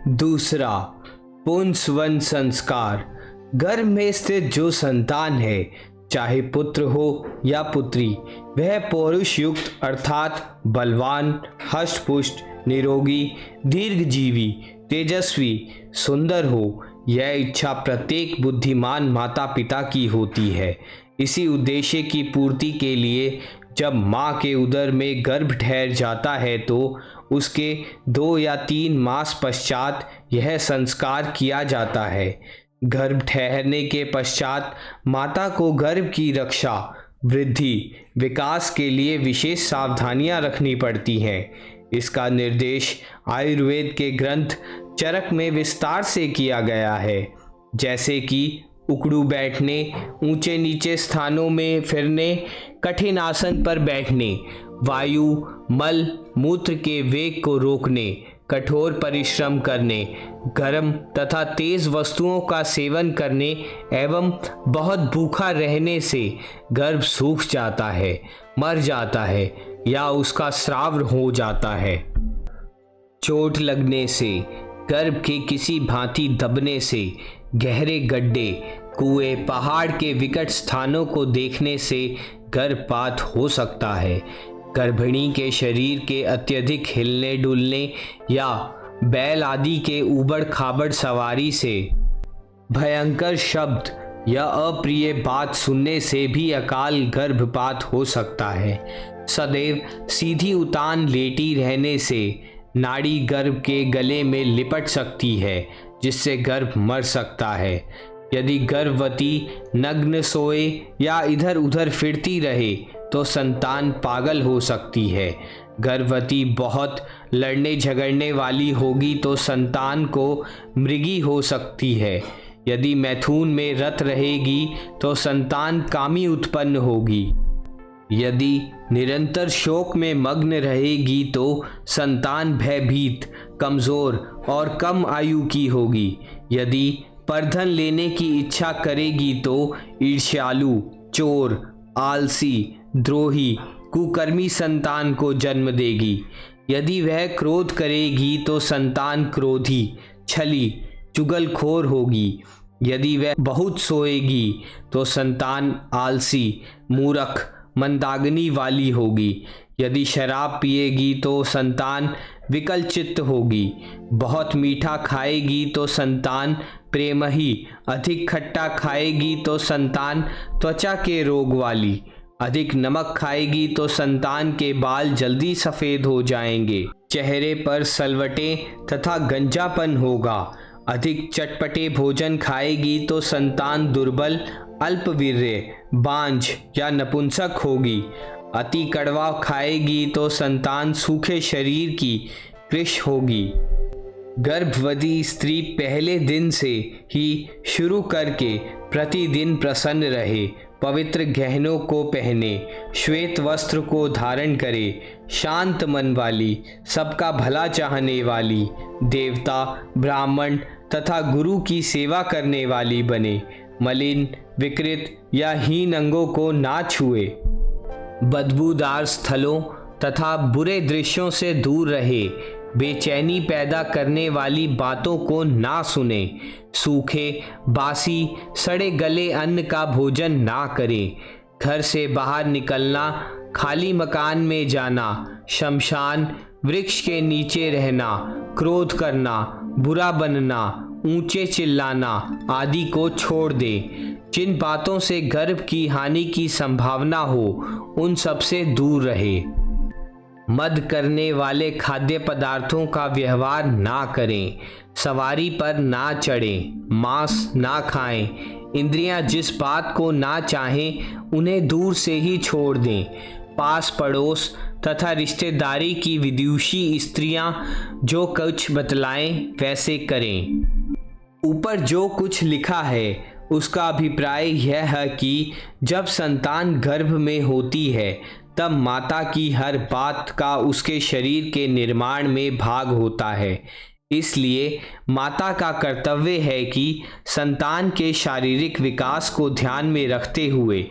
दूसरा, पुंसवन संस्कार। गर्भ में स्थित जो संतान है, चाहे पुत्र हो या पुत्री, वह पौरुष युक्त अर्थात बलवान, हष्टपुष्ट, निरोगी, दीर्घजीवी, तेजस्वी, सुंदर हो। यह इच्छा प्रत्येक बुद्धिमान माता पिता की होती है। इसी उद्देश्य की पूर्ति के लिए जब माँ के उदर में गर्भ ठहर जाता है तो उसके 2 या 3 मास पश्चात यह संस्कार किया जाता है। गर्भ ठहरने के पश्चात माता को गर्भ की रक्षा, वृद्धि, विकास के लिए विशेष सावधानियां रखनी पड़ती हैं। इसका निर्देश आयुर्वेद के ग्रंथ चरक में विस्तार से किया गया है, जैसे कि उकड़ू बैठने, ऊंचे नीचे स्थानों में फिरने, कठिन आसन पर बैठने, वायु, मल, मूत्र के वेग को रोकने, कठोर परिश्रम करने, गर्म तथा तेज वस्तुओं का सेवन करने एवं बहुत भूखा रहने से गर्भ सूख जाता है, मर जाता है या उसका स्राव हो जाता है। चोट लगने से, गर्भ के किसी भांति दबने से, गहरे गड्ढे, कुएं, पहाड़ के विकट स्थानों को देखने से गर्भपात हो सकता है। गर्भिणी के शरीर के अत्यधिक हिलने डुलने या बैल आदि के ऊबड़ खाबड़ सवारी से, भयंकर शब्द या अप्रिय बात सुनने से भी अकाल गर्भपात हो सकता है। सदैव सीधी उतान लेटी रहने से नाड़ी गर्भ के गले में लिपट सकती है, जिससे गर्भ मर सकता है। यदि गर्भवती नग्न सोए या इधर उधर फिरती रहे तो संतान पागल हो सकती है। गर्भवती बहुत लड़ने झगड़ने वाली होगी तो संतान को मृगी हो सकती है। यदि मैथुन में रत रहेगी तो संतान कामी उत्पन्न होगी। यदि निरंतर शोक में मग्न रहेगी तो संतान भयभीत, कमजोर और कम आयु की होगी। यदि परधन लेने की इच्छा करेगी तो ईर्ष्यालु, चोर, आलसी, द्रोही, कुकर्मी संतान को जन्म देगी। यदि वह क्रोध करेगी तो संतान क्रोधी, छली, चुगलखोर होगी। यदि वह बहुत सोएगी तो संतान आलसी, मूर्ख, मंदाग्नि वाली होगी। यदि शराब पिएगी तो संतान विकल चित्त होगी। बहुत मीठा खाएगी तो संतान प्रेमही, अधिक खट्टा खाएगी तो संतान त्वचा के रोग वाली, अधिक नमक खाएगी तो संतान के बाल जल्दी सफेद हो जाएंगे। चेहरे पर सलवटे तथा गंजापन होगा। अधिक चटपटे भोजन खाएगी तो संतान दुर्बल, अल्पवीर्य, बांझ या नपुंसक होगी। अति कड़वा खाएगी तो संतान सूखे शरीर की, कृश होगी। गर्भवती स्त्री पहले दिन से ही शुरू करके प्रतिदिन प्रसन्न रहे, पवित्र गहनों को पहने, श्वेत वस्त्र को धारण करे, शांत मन वाली, सबका भला चाहने वाली, देवता, ब्राह्मण तथा गुरु की सेवा करने वाली बने, मलिन, विकृत या हीन अंगों को ना छुए, बदबूदार स्थलों तथा बुरे दृश्यों से दूर रहे, बेचैनी पैदा करने वाली बातों को ना सुने, सूखे, बासी, सड़े गले अन्न का भोजन ना करें, घर से बाहर निकलना, खाली मकान में जाना, शमशान, वृक्ष के नीचे रहना, क्रोध करना, बुरा बनना, ऊंचे चिल्लाना आदि को छोड़ दे। जिन बातों से गर्भ की हानि की संभावना हो उन सब से दूर रहे। मद करने वाले खाद्य पदार्थों का व्यवहार ना करें, सवारी पर ना चढ़ें, मांस ना खाएं, इंद्रियां जिस बात को ना चाहें उन्हें दूर से ही छोड़ दें। पास पड़ोस तथा रिश्तेदारी की विदुषी स्त्रियां जो कुछ बतलाएं वैसे करें। ऊपर जो कुछ लिखा है उसका अभिप्राय यह है कि जब संतान गर्भ में होती है तब माता की हर बात का उसके शरीर के निर्माण में भाग होता है। इसलिए माता का कर्तव्य है कि संतान के शारीरिक विकास को ध्यान में रखते हुए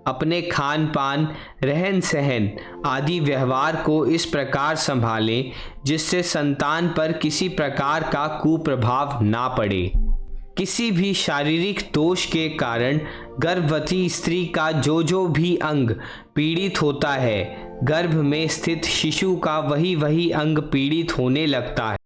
अपने खान पान, रहन सहन आदि व्यवहार को इस प्रकार संभालें जिससे संतान पर किसी प्रकार का कुप्रभाव ना पड़े। किसी भी शारीरिक दोष के कारण गर्भवती स्त्री का जो भी अंग पीड़ित होता है, गर्भ में स्थित शिशु का वही अंग पीड़ित होने लगता है।